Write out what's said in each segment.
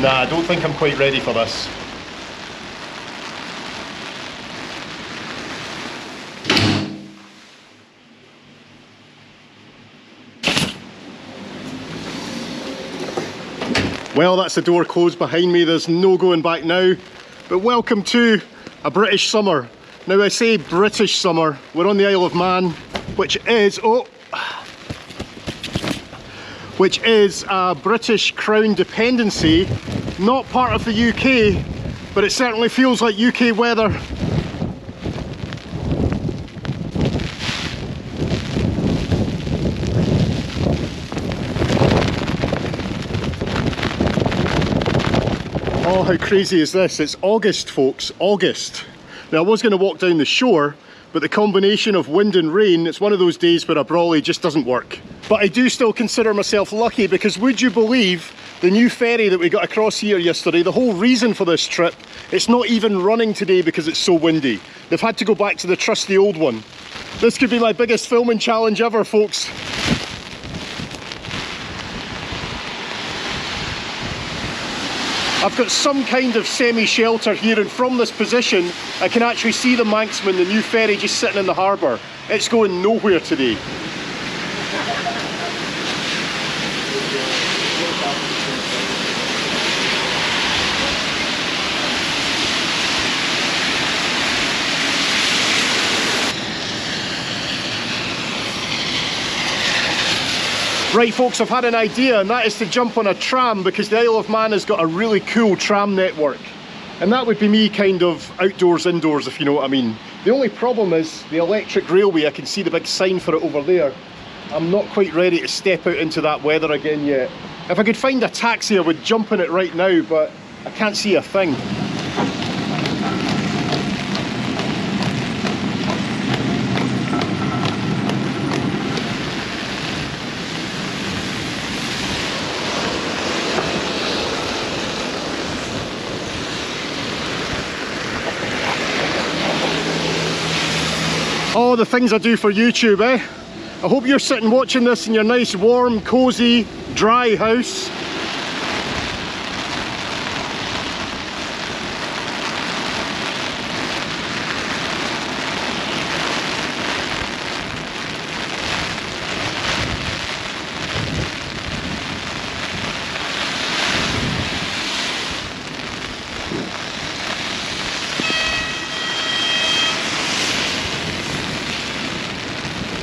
Nah, I don't think I'm quite ready for this. Well, that's the door closed behind me. There's no going back now. But welcome to a British summer. Now I say British summer. We're on the Isle of Man, which is a British Crown dependency, not part of the UK, but it certainly feels like UK weather. Oh, how crazy is this? It's August, folks, August. Now I was going to walk down the shore, but the combination of wind and rain, it's one of those days where a brolly just doesn't work. But I do still consider myself lucky, because would you believe the new ferry that we got across here yesterday, the whole reason for this trip, it's not even running today because it's so windy. They've had to go back to the trusty old one. This could be my biggest filming challenge ever, folks. I've got some kind of semi-shelter here, and from this position I can actually see the Manxman, the new ferry, just sitting in the harbour. It's going nowhere today. Right folks, I've had an idea, and that is to jump on a tram, because the Isle of Man has got a really cool tram network. And that would be me kind of outdoors, indoors, if you know what I mean. The only problem is the electric railway. I can see the big sign for it over there. I'm not quite ready to step out into that weather again yet. If I could find a taxi I would jump in it right now, but I can't see a thing. Oh, the things I do for YouTube, eh? I hope you're sitting watching this in your nice, warm, cosy, dry house.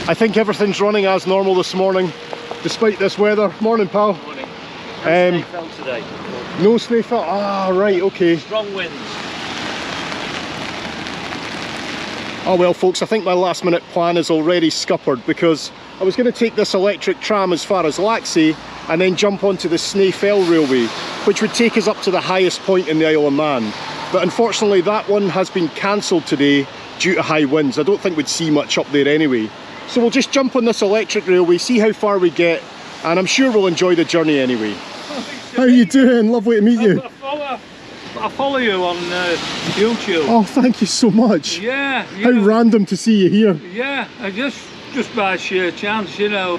I think everything's running as normal this morning, despite this weather. Morning, pal. Morning. No snake fell today. No snake fell? Ah, right, okay. Strong winds. Oh well, folks, I think my last minute plan is already scuppered, because I was going to take this electric tram as far as Laxey and then jump onto the Snaefell Railway, which would take us up to the highest point in the Isle of Man. But unfortunately that one has been cancelled today due to high winds. I don't think we'd see much up there anyway. So we'll just jump on this electric railway, see how far we get, and I'm sure we'll enjoy the journey anyway. How are you doing? Lovely to meet you. I follow you on YouTube. Oh, thank you so much. Yeah. How random to see you here. Yeah, I just by sheer chance, you know.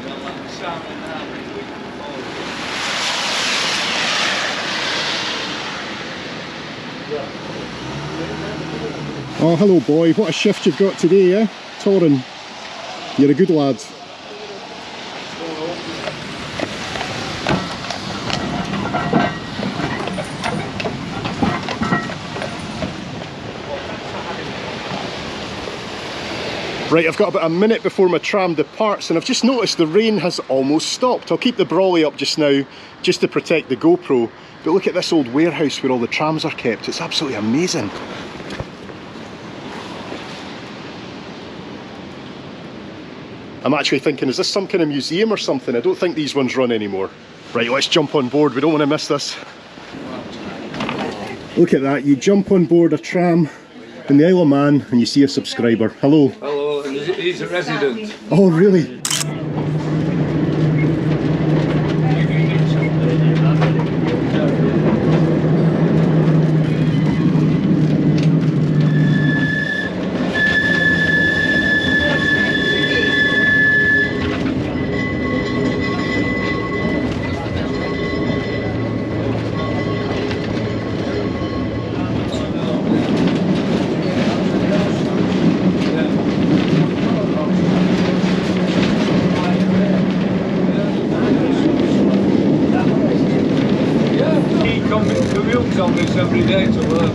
Oh, hello boy. What a shift you've got today, eh? Torrin. You're a good lad. Right, I've got about a minute before my tram departs, and I've just noticed the rain has almost stopped. I'll keep the brolly up just now, just to protect the GoPro. But look at this old warehouse where all the trams are kept. It's absolutely amazing. I'm actually thinking, is this some kind of museum or something? I don't think these ones run anymore. Right, let's jump on board. We don't want to miss this. Look at that. You jump on board a tram in the Isle of Man and you see a subscriber. Hello. Hello, he's a resident. Oh, really? this every day to work.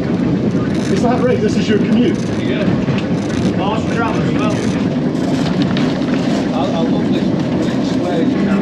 Is that right? This is your commute? Yeah. Marsh tram as well. I love this swage now.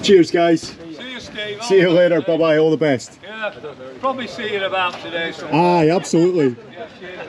Cheers, guys. See you, Steve. See you later. Bye bye. All the best. Yeah, probably see you about today. Aye, absolutely. Yeah, cheers.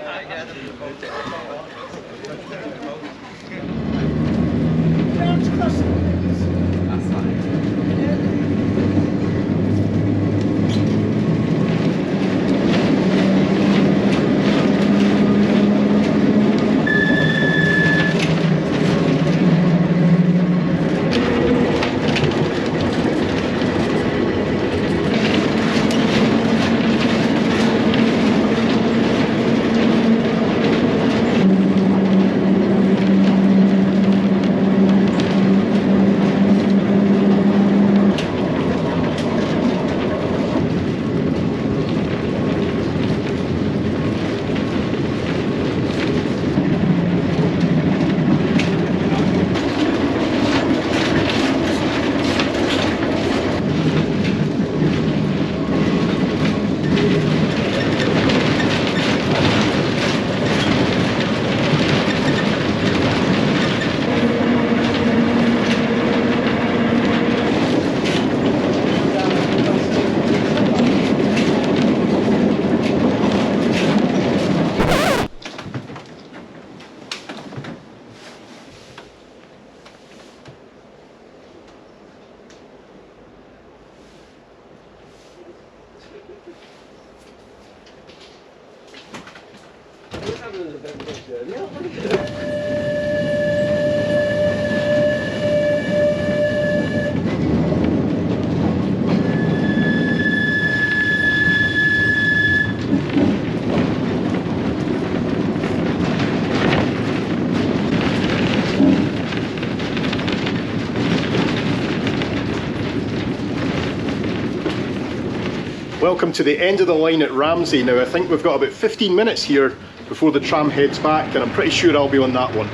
Welcome to the end of the line at Ramsey. Now I think we've got about 15 minutes here before the tram heads back, and I'm pretty sure I'll be on that one.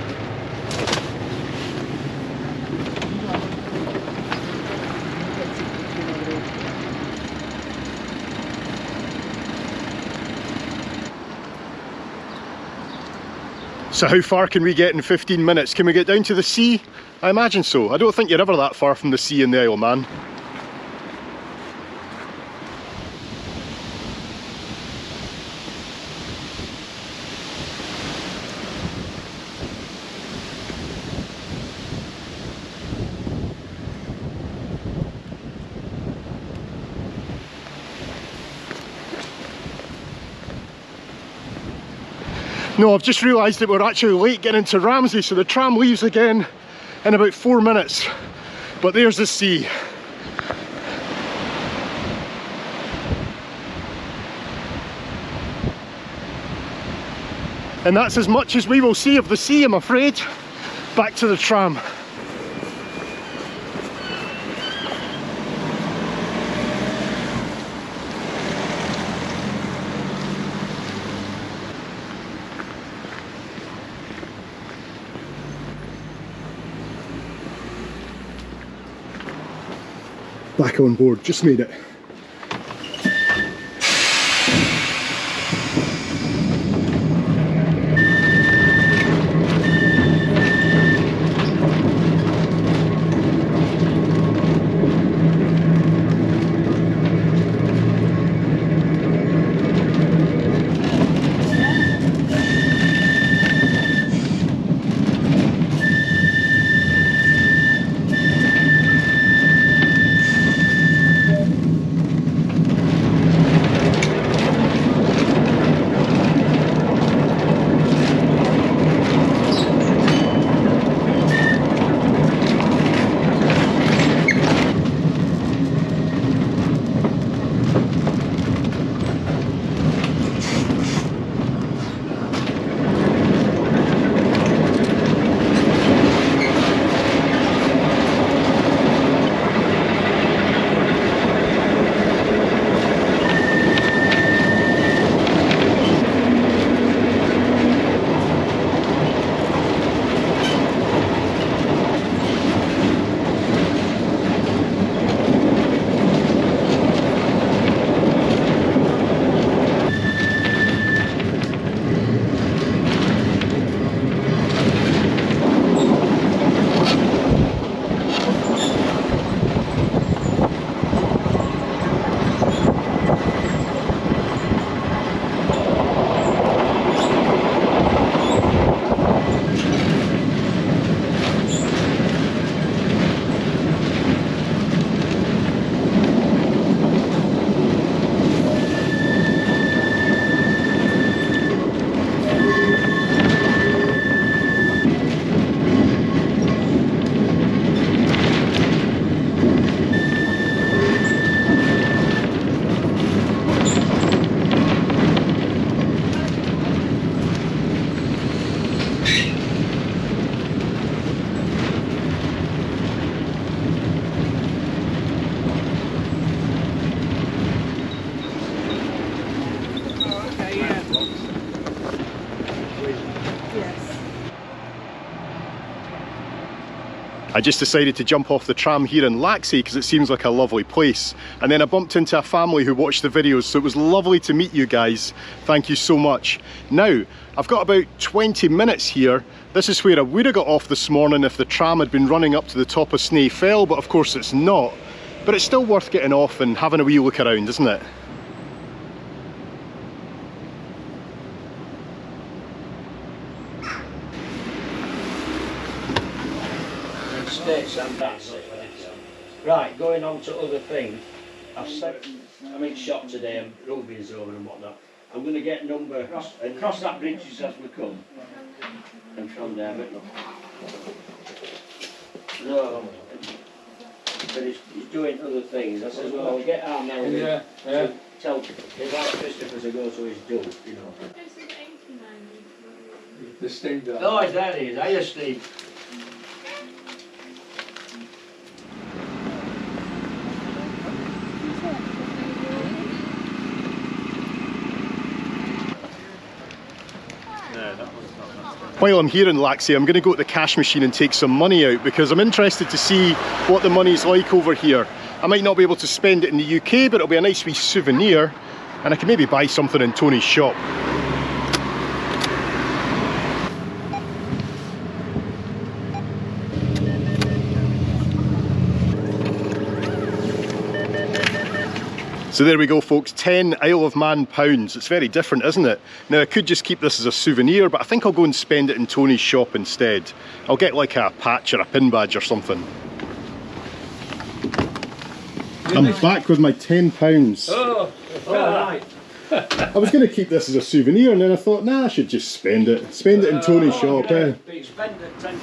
So how far can we get in 15 minutes? Can we get down to the sea? I imagine so. I don't think you're ever that far from the sea in the Isle of Man. No, I've just realised that we're actually late getting into Ramsey, so the tram leaves again in about 4 minutes. But there's the sea. And that's as much as we will see of the sea, I'm afraid. Back to the tram. Back on board, just made it. I just decided to jump off the tram here in Laxey because it seems like a lovely place. And then I bumped into a family who watched the videos, so it was lovely to meet you guys. Thank you so much. Now, I've got about 20 minutes here. This is where I would have got off this morning if the tram had been running up to the top of Snaefell, but of course it's not. But it's still worth getting off and having a wee look around, isn't it? And that's it. Right, going on to other things. I've said I'm in shop today and Ruby's over and whatnot. I'm going to get number and cross that bridge as we come. And from there, but no. But he's doing other things. I says, well, I'll get out now. Yeah. Tell it's like Christopher's to go to his do, you know. The Steve. No, it's that is. I just Steve. While I'm here in Laxey, I'm going to go to the cash machine and take some money out because I'm interested to see what the money's like over here. I might not be able to spend it in the UK, but it'll be a nice wee souvenir and I can maybe buy something in Tony's shop. So there we go folks, 10 Isle of Man pounds. It's very different, isn't it? Now I could just keep this as a souvenir, but I think I'll go and spend it in Tony's shop instead. I'll get like a patch or a pin badge or something. I'm back with my £10. Oh, right. I was going to keep this as a souvenir and then I thought, nah, I should just spend it. Spend it in Tony's shop, eh? But spend it £10.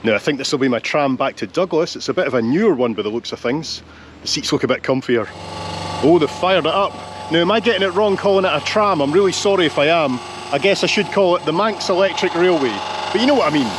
Now I think this will be my tram back to Douglas. It's a bit of a newer one by the looks of things. The seats look a bit comfier. Oh, they've fired it up. Now am I getting it wrong calling it a tram? I'm really sorry if I am. I guess I should call it the Manx Electric Railway. But you know what I mean.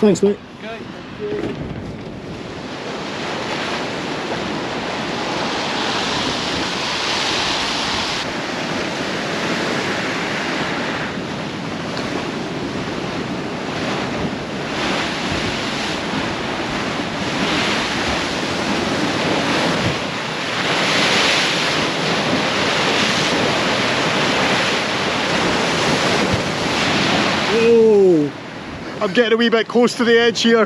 Thanks, mate. Okay. Oh, I'm getting a wee bit close to the edge here.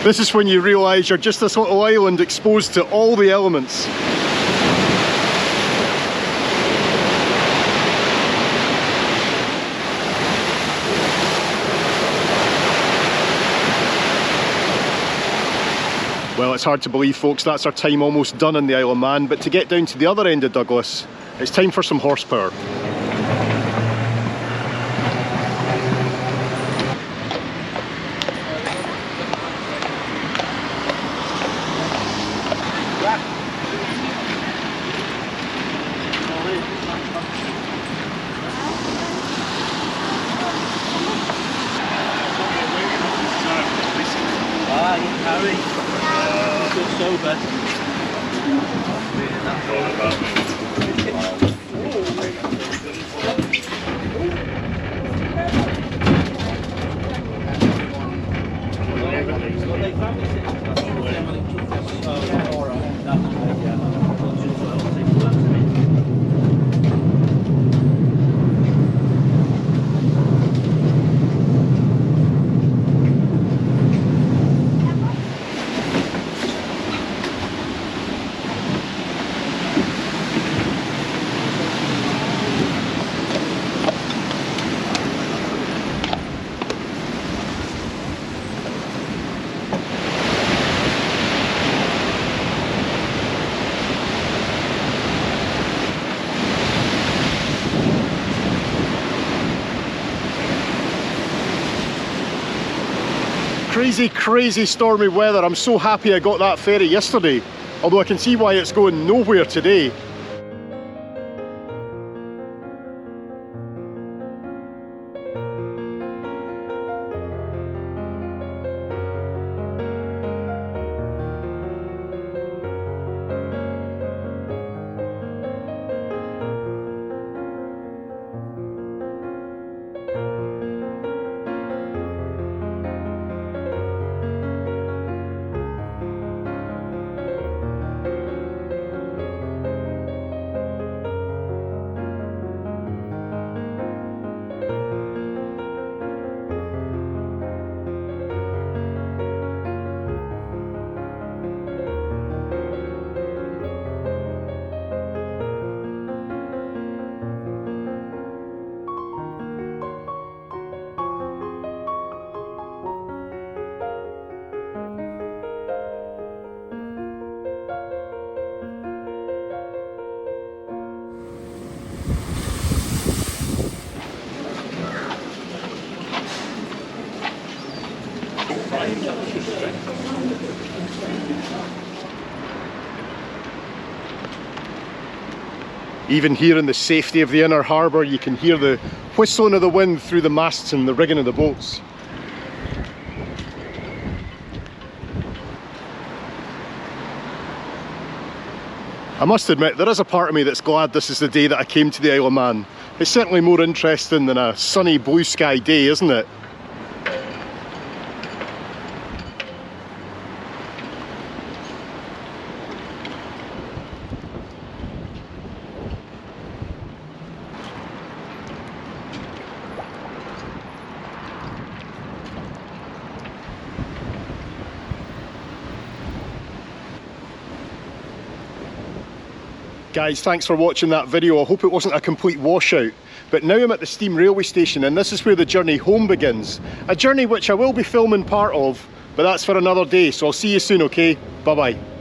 This is when you realise you're just this little island exposed to all the elements. Well, it's hard to believe, folks, that's our time almost done in the Isle of Man, but to get down to the other end of Douglas, it's time for some horsepower. Harry. Good sober. Crazy stormy weather. I'm so happy I got that ferry yesterday, although I can see why it's going nowhere today. Even here in the safety of the inner harbour, you can hear the whistling of the wind through the masts and the rigging of the boats. I must admit, there is a part of me that's glad this is the day that I came to the Isle of Man. It's certainly more interesting than a sunny blue sky day, isn't it? Guys, thanks for watching that video. I hope it wasn't a complete washout. But now I'm at the steam railway station and this is where the journey home begins. A journey which I will be filming part of, but that's for another day. So I'll see you soon, okay? Bye bye.